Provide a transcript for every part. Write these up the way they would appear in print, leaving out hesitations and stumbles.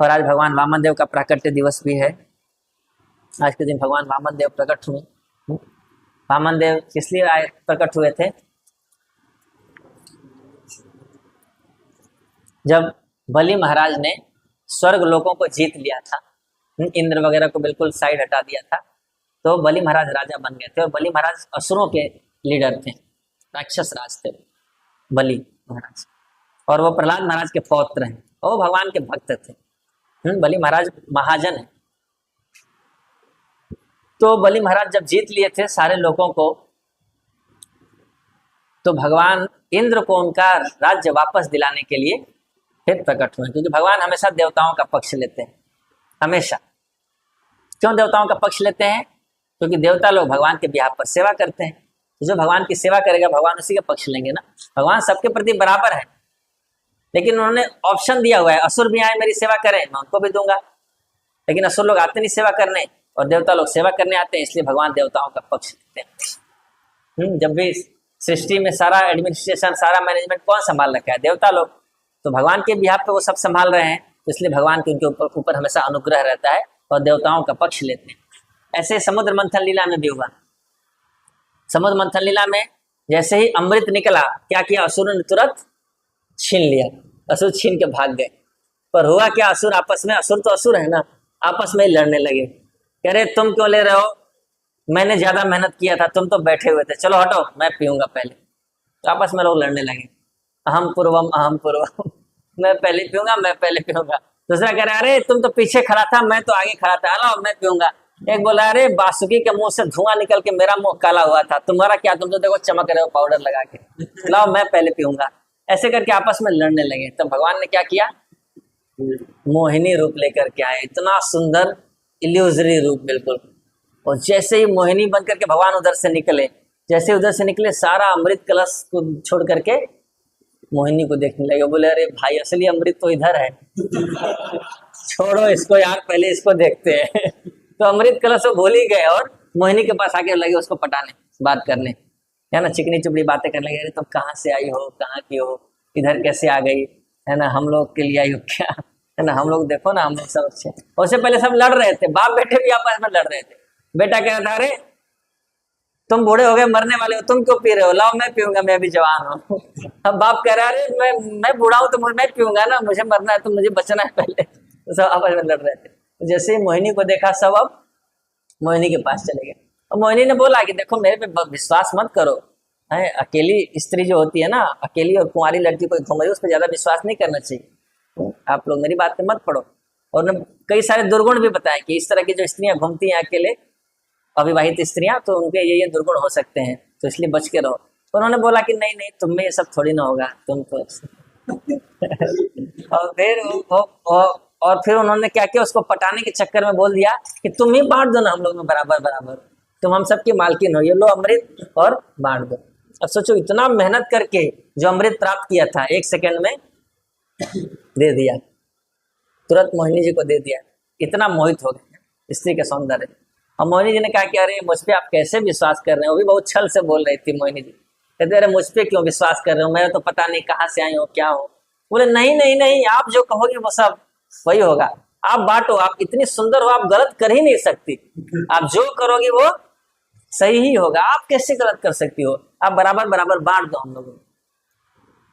और आज भगवान वामन देव का प्राकट्य दिवस भी है। आज के दिन भगवान वामन देव प्रकट हुए। वामन देव किस लिए आए प्रकट हुए थे? जब बलि महाराज ने स्वर्ग लोकों को जीत लिया था, इंद्र वगैरह को बिल्कुल साइड हटा दिया था, तो बलि महाराज राजा बन गए थे। और बलि महाराज असुरों के लीडर थे, राक्षस राज थे बलि महाराज, और वो प्रहलाद महाराज के पौत्र हैं, वो भगवान के भक्त थे। बलि महाराज महाजन है। तो बलि महाराज जब जीत लिए थे सारे लोगों को, तो भगवान इंद्र को उनका राज्य वापस दिलाने के लिए फिर प्रकट हुए, क्योंकि भगवान हमेशा देवताओं का पक्ष लेते हैं, हमेशा। क्यों देवताओं का पक्ष लेते हैं? क्योंकि देवता लोग भगवान के बिहाफ पर सेवा करते हैं, तो जो भगवान की सेवा करेगा भगवान उसी का पक्ष लेंगे ना। भगवान सबके प्रति बराबर है, लेकिन उन्होंने ऑप्शन दिया हुआ है, असुर भी आए मेरी सेवा करें मैं उनको भी दूंगा। लेकिन असुर लोग आते नहीं सेवा करने, और देवता लोग सेवा करने आते हैं, इसलिए भगवान देवताओं का पक्ष लेते हैं। जब भी सृष्टि में सारा एडमिनिस्ट्रेशन, सारा मैनेजमेंट कौन संभाल रखा है? देवता लोग। तो भगवान के बिहाफ पे वो सब संभाल रहे हैं, तो इसलिए भगवान के उनके ऊपर हमेशा अनुग्रह रहता है और देवताओं का पक्ष लेते हैं। ऐसे समुद्र मंथन लीला में भी हुआ। समुद्र मंथन लीला में जैसे ही अमृत निकला, क्या किया? असुर ने तुरंत छीन लिया, असुर छीन के भाग गए। पर हुआ क्या? असुर आपस में, असुर तो असुर है ना, आपस में ही लड़ने लगे। कह रहे तुम क्यों ले रहे हो, मैंने ज्यादा मेहनत किया था, तुम तो बैठे हुए थे, चलो हटो मैं पीऊंगा पहले। तो आपस में लोग लड़ने लगे, अहम पूर्वम अहम पूर्वम, मैं पहले पीऊंगा, मैं पहले पीऊंगा। दूसरा कह रहा अरे तुम तो पीछे खड़ा था, मैं तो आगे खड़ा था, लाओ मैं पीऊंगा। एक बोला अरे बासुकी के मुंह से धुआं निकल के मेरा मुंह काला हुआ था, तुम्हारा क्या, तुम तो देखो चमक रहे हो पाउडर लगा के, लाओ मैं पहले पीऊंगा। ऐसे करके आपस में लड़ने लगे। तब भगवान ने क्या किया? मोहिनी रूप लेकर के आए, इतना सुंदर इल्यूजरी रूप बिल्कुल। और जैसे ही मोहिनी बन करके भगवान उधर से निकले, जैसे उधर से निकले सारा अमृत कलश को छोड़ करके मोहिनी को देखने लगे। बोले अरे भाई असली अमृत तो इधर है, छोड़ो इसको यार, पहले इसको देखते हैं। तो अमृत कलश वो भूल ही गए और मोहिनी के पास आके लगे उसको पटाने, बात करने, है ना, चिकनी चुपड़ी बातें करने लगे। अरे तुम कहाँ से आई हो, कहाँ की हो, इधर कैसे आ गई, है ना, हम लोग के लिए आई हो क्या, है ना, हम लोग देखो ना, हम लोग सब अच्छे। उससे पहले सब लड़ रहे थे, बाप बेटे भी आपस में लड़ रहे थे। बेटा कह रहा था अरे तुम बूढ़े हो गए, मरने वाले हो, तुम क्यों पी रहे हो, लाओ मैं पीऊंगा, मैं अभी जवान हूँ। अब बाप कह रहा है अरे मैं बूढ़ा हूँ तो मैं पीऊंगा ना, मुझे मरना है तो मुझे बचना है पहले। तो सब आपस में लड़ रहे थे। जैसे ही मोहिनी को देखा सब अब मोहिनी के पास चले गए। और मोहिनी ने बोला कि देखो मेरे पे विश्वास मत करो, है, अकेली स्त्री जो होती है ना, अकेली और कुंवारी लड़की कोई घूम रही है, उस पर ज्यादा विश्वास नहीं करना चाहिए, आप लोग मेरी बात पे मत पड़ो। और उन्होंने कई सारे दुर्गुण भी बताए कि इस तरह की जो स्त्रियां घूमती हैं अकेले, अविवाहित स्त्रियां, तो उनके ये दुर्गुण हो सकते हैं, तो इसलिए बच के रहो। तो उन्होंने बोला कि नहीं नहीं, तुम में ये सब थोड़ी ना होगा, तुम तो और फिर उन्होंने क्या किया, उसको पटाने के चक्कर में बोल दिया कि तुम ही बांट दो ना हम लोग में बराबर बराबर, तुम हम सबकी मालकिन हो, ये लो अमृत और बांट दो। अब सोचो इतना मेहनत करके जो अमृत प्राप्त किया था 1 सेकंड में दे दिया, तुरंत मोहिनी जी को दे दिया। इतना मोहित हो गए स्त्री के सौंदर्य। और मोहिनी जी ने कहा कि अरे मुझ पे आप कैसे विश्वास कर रहे हो, वो भी बहुत छल से बोल रही थी मोहिनी जी। कहते अरे मुझ पे क्यों विश्वास कर रहे हो, मैं तो पता नहीं कहाँ से आई हो, क्या हो। बोले नहीं नहीं नहीं, आप जो कहोगे वो सब वही होगा, आप बांटो, आप इतनी सुंदर हो, आप गलत कर ही नहीं सकती, आप जो करोगे वो सही ही होगा, आप कैसे गलत कर सकती हो, आप बराबर बराबर बांट दो हम लोगों।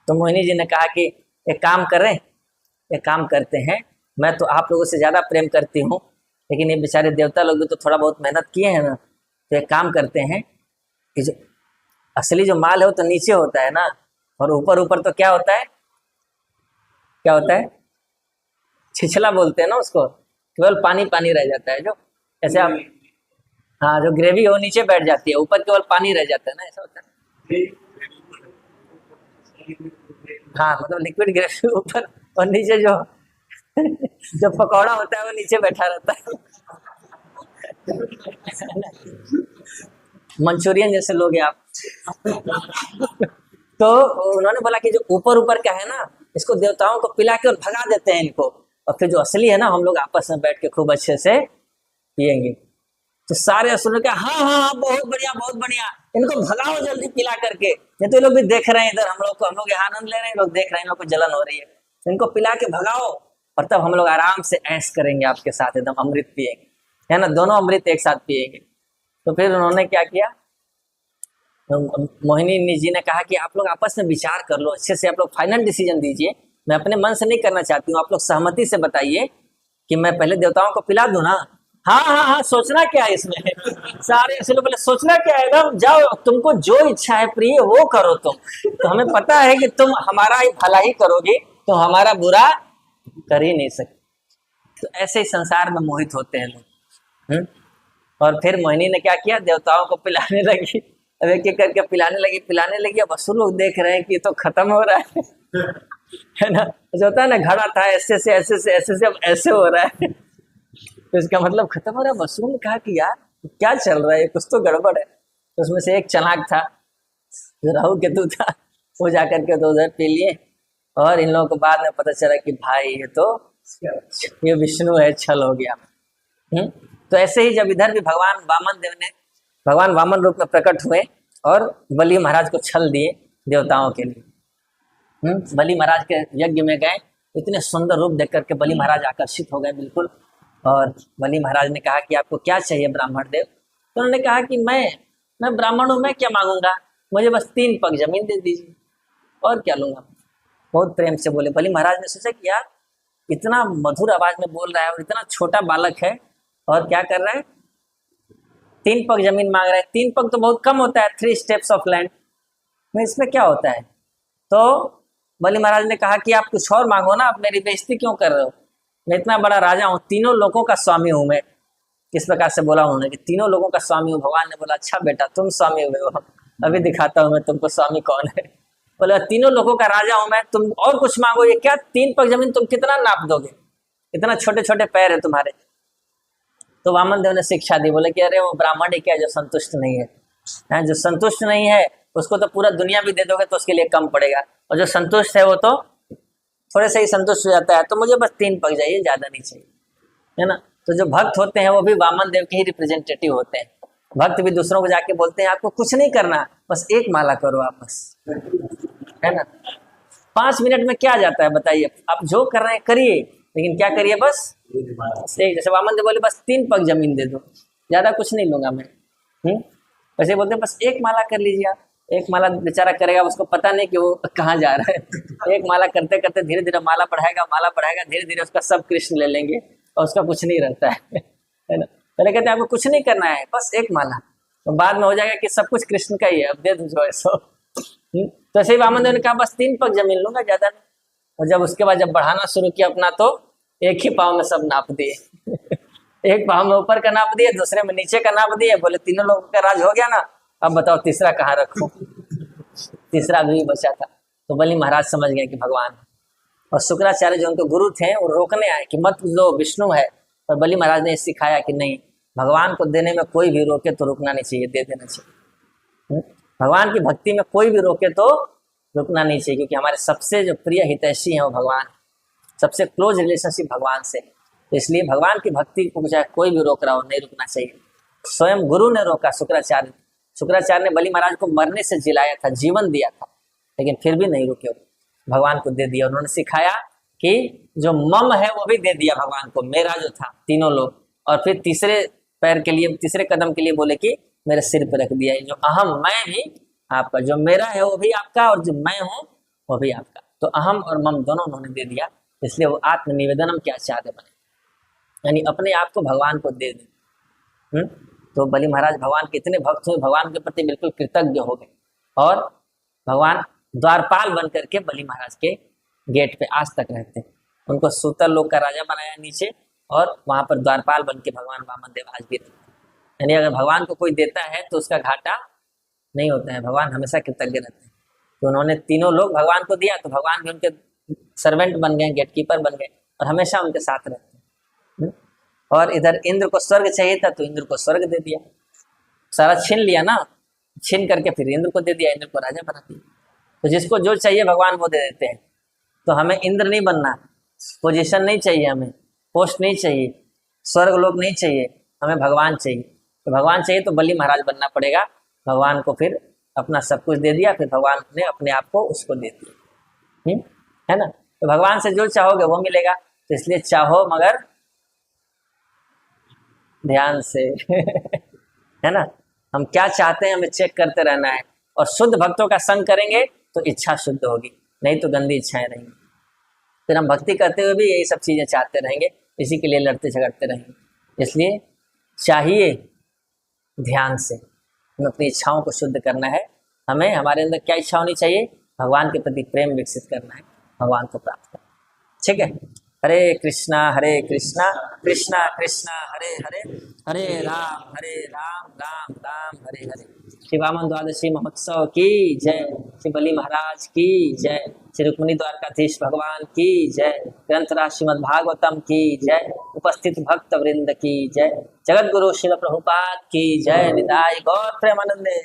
तो मोहिनी जी ने कहा कि एक काम करें, एक काम करते हैं, मैं तो आप लोगों से ज्यादा प्रेम करती हूँ, लेकिन ये बेचारे देवता लोग भी तो थोड़ा बहुत मेहनत किए हैं ना, तो एक काम करते हैं कि जो असली जो माल है वो तो नीचे होता है ना, और ऊपर ऊपर तो क्या होता है, क्या होता है, छिछला बोलते हैं ना उसको, केवल पानी पानी रह जाता है। जो ऐसे आप, हाँ, जो ग्रेवी हो नीचे बैठ जाती है, ऊपर केवल पानी रह जाता है ना, ऐसा होता है। हाँ, मतलब लिक्विड ग्रेवी ऊपर और नीचे जो जो पकौड़ा होता है वो नीचे बैठा रहता है। मंचूरियन जैसे लोग हैं आप। तो उन्होंने बोला कि जो ऊपर ऊपर का है ना, इसको देवताओं को पिला के और भगा देते हैं इनको, और फिर जो असली है ना हम लोग आपस में बैठ के खूब अच्छे से पियेंगे। तो सारे असुर ने कहा हाँ हाँ हाँ, बहुत बढ़िया बहुत बढ़िया, इनको भगाओ जल्दी पिला करके, नहीं तो ये लोग भी देख रहे हैं इधर हम लोग को, हम लोग यहाँ आनंद ले रहे हैं, लोग देख रहे हैं, इन लोग को जलन हो रही है, इनको पिला के भगाओ। और तब हम लोग आराम से ऐश करेंगे आपके साथ, एकदम अमृत पिएंगे, है ना, दोनों अमृत एक साथ पिएंगे। तो फिर उन्होंने क्या किया, तो मोहिनी जी ने कहा कि आप लोग आपस में विचार कर लो अच्छे से, आप लोग फाइनल डिसीजन दीजिए, मैं अपने मन से नहीं करना चाहती हूँ, आप लोग सहमति से बताइए कि मैं पहले देवताओं को पिला दूं ना। हाँ हाँ हाँ, सोचना क्या है इसमें सारे ऐसे लोग बोले सोचना क्या है, एकदम जाओ, तुमको जो इच्छा है प्रिय वो करो तुम, तो हमें पता है कि तुम हमारा ही भला ही करोगी, तो हमारा बुरा कर ही नहीं सकते। तो ऐसे ही संसार में मोहित होते हैं लोग। और फिर मोहिनी ने क्या किया, देवताओं को पिलाने लगी, अब एक एक करके पिलाने लगी। अब असुर लोग देख रहे हैं कि ये तो खत्म हो रहा है ना, जो होता है ना, घड़ा था ऐसे से अब ऐसे हो रहा है, तो इसका मतलब खत्म हो रहा है। असुरों ने कहा कि यार क्या चल रहा है, कुछ तो गड़बड़ है। तो उसमें से एक चालाक था जो राहु केतु था, वो जाकर के तो उधर पी लिए, और इन लोगों को बाद में पता चला कि भाई ये विष्णु है, छल हो गया। तो ऐसे ही जब इधर भी भगवान वामन रूप में प्रकट हुए और बलि महाराज को छल दिए देवताओं के लिए। बलि महाराज के यज्ञ में गए, इतने सुंदर रूप देख करके बलि महाराज आकर्षित हो गए बिल्कुल। और बलि महाराज ने कहा कि आपको क्या चाहिए ब्राह्मण देव। तो उन्होंने कहा कि मैं ब्राह्मण हूँ, मैं क्या मांगूंगा, मुझे बस 3 पग जमीन दे दीजिए, और क्या लूंगा। बहुत प्रेम से बोले। बलि महाराज ने सोचा कि यार इतना मधुर आवाज में बोल रहा है और इतना छोटा बालक है, और क्या कर रहा है, 3 पग जमीन मांग रहा है। 3 पग तो बहुत कम होता है, 3 स्टेप्स ऑफ लैंड में, इसमें क्या होता है। तो बलि महाराज ने कहा कि आप कुछ और मांगो ना, आप मेरी बेइज्जती क्यों कर रहे हो, मैं इतना बड़ा राजा हूँ, 3 लोगों का स्वामी हूँ मैं। किस प्रकार से बोला उन्होंने कि 3 लोगों का स्वामी हूँ। भगवान ने बोला अच्छा बेटा तुम स्वामी हुए हो, अभी दिखाता हूँ मैं तुमको स्वामी कौन है। बोला 3 लोगों का राजा हूँ मैं, तुम और कुछ मांगो। ये क्या 3 पग जमीन तुम कितना नाप दोगे, इतना छोटे छोटे पैर है तुम्हारे। तो वामन देव ने शिक्षा दी, बोले कि अरे वो ब्राह्मण ही क्या जो संतुष्ट नहीं है, जो संतुष्ट नहीं है उसको तो पूरा दुनिया भी दे दोगे तो उसके लिए कम पड़ेगा, और जो संतुष्ट है वो तो थोड़े से ही संतुष्ट हो जाता है। तो मुझे बस 3 पग चाहिए, ज्यादा नहीं चाहिए, है ना। तो जो भक्त होते हैं वो भी वामन देव के ही रिप्रेजेंटेटिव होते हैं। भक्त भी दूसरों को जाके बोलते हैं आपको कुछ नहीं करना, बस 1 माला करो आप बस, है ना। 5 मिनट में क्या जाता है बताइए, आप जो कर रहे हैं करिए, लेकिन क्या करिए बस जैसे वामन देव बोले बस 3 पग जमीन दे दो, ज्यादा कुछ नहीं लूंगा मैं। वैसे बोलते हैं बस 1 माला कर लीजिए आप। 1 माला बेचारा करेगा, उसको पता नहीं कि वो कहाँ जा रहा है। 1 माला करते करते धीरे धीरे माला बढ़ाएगा, धीरे धीरे उसका सब कृष्ण ले लेंगे और उसका कुछ नहीं रहता है ना। पहले कहते हैं आपको कुछ नहीं करना है, बस 1 माला, तो बाद में हो जाएगा कि सब कुछ कृष्ण का ही है, अब दे दो जो है सो। तो ऐसे ही वामन देव ने कहा बस 3 पग जमीन लूंगा, ज्यादा नहीं। और जब उसके बाद जब बढ़ाना शुरू किया अपना, तो 1 ही पाँव में सब नाप दिए। 1 पाँव में ऊपर का नाप दिए, दूसरे में नीचे का नाप दिए। बोले 3 लोगों का राज हो गया ना, अब बताओ तीसरा कहाँ रखूं। तीसरा भी बचा था। तो बलि महाराज समझ गए कि भगवान, और शुक्राचार्य जो उनके गुरु थे वो रोकने आए कि मत लो, विष्णु है। और बलि महाराज ने सिखाया कि नहीं, भगवान को देने में कोई भी रोके तो रुकना नहीं चाहिए, दे देना चाहिए। भगवान की भक्ति में कोई भी रोके तो रुकना नहीं चाहिए, क्योंकि हमारे सबसे जो प्रिय हितैषी हैं वो भगवान, सबसे क्लोज रिलेशनशिप भगवान से। तो इसलिए भगवान की भक्ति को चाहे कोई भी रोक रहा हो, नहीं रुकना चाहिए। स्वयं गुरु ने रोका, शुक्राचार्य ने बलि महाराज को मरने से जिलाया था, जीवन दिया था, लेकिन फिर भी नहीं रुके, भगवान को दे दिया। उन्होंने सिखाया कि जो मम है वो भी दे दिया भगवान को, मेरा जो था, तीनों लोग। और फिर तीसरे पैर के लिए, तीसरे कदम के लिए बोले कि मेरे सिर पे रख दिया, जो अहम मैं भी आपका, जो मेरा है वो भी आपका, और जो मैं हूँ वो भी आपका। तो अहम और मम दोनों उन्होंने दे दिया, इसलिए वो आत्मनिवेदनम क्या चाहते बने, यानी अपने आप को भगवान को दे दे। तो बलि महाराज भगवान के इतने भक्त हुए, भगवान के प्रति बिल्कुल कृतज्ञ हो गए, और भगवान द्वारपाल बन करके बलि महाराज के गेट पे आज तक रहते हैं। उनको सूतर लोक का राजा बनाया नीचे, और वहां पर द्वारपाल बन के भगवान वामन देव आज भी रहते हैं। यानी अगर भगवान को कोई देता है तो उसका घाटा नहीं होता है, भगवान हमेशा कृतज्ञ रहते हैं। तो उन्होंने तीनों लोग भगवान को दिया, तो भगवान भी उनके सर्वेंट बन गए, गेटकीपर बन गए, और हमेशा उनके साथ रहते हैं। और इधर इंद्र को स्वर्ग चाहिए था, तो इंद्र को स्वर्ग दे दिया, सारा छीन लिया ना, छीन करके फिर इंद्र को दे दिया, इंद्र को राजा बना दिया। तो जिसको जो चाहिए भगवान वो दे देते हैं। तो हमें इंद्र नहीं बनना, पोजीशन नहीं चाहिए, हमें पोस्ट नहीं चाहिए, स्वर्ग लोग नहीं चाहिए, हमें भगवान चाहिए। तो भगवान चाहिए तो बलि महाराज बनना पड़ेगा। भगवान को फिर अपना सब कुछ दे दिया, फिर भगवान ने अपने आप को उसको दे दिया, है ना। तो भगवान से जो चाहोगे वो मिलेगा। तो इसलिए चाहो मगर ध्यान से है ना। हम क्या चाहते हैं हमें चेक करते रहना है, और शुद्ध भक्तों का संग करेंगे तो इच्छा शुद्ध होगी, नहीं तो गंदी इच्छाएं रहेंगी। फिर हम भक्ति करते हुए भी यही सब चीजें चाहते रहेंगे, इसी के लिए लड़ते झगड़ते रहेंगे। इसलिए चाहिए ध्यान से हमें अपनी इच्छाओं को शुद्ध करना है। हमें हमारे अंदर क्या इच्छा होनी चाहिए? भगवान के प्रति प्रेम विकसित करना है, भगवान को प्राप्त करना। ठीक है। हरे कृष्णा कृष्णा कृष्णा हरे हरे, हरे राम राम राम हरे हरे। श्री वामन द्वादशी महोत्सव की जय, श्री बलि महाराज की जय, श्री रुक्मिणी द्वारकाधीश भगवान की जय, ग्रंथराज श्रीमद् भागवतम की जय, उपस्थित भक्त वृंद की जय, जगत गुरु श्रील प्रभुपाद की जय, निताई गौर प्रेमानंदे।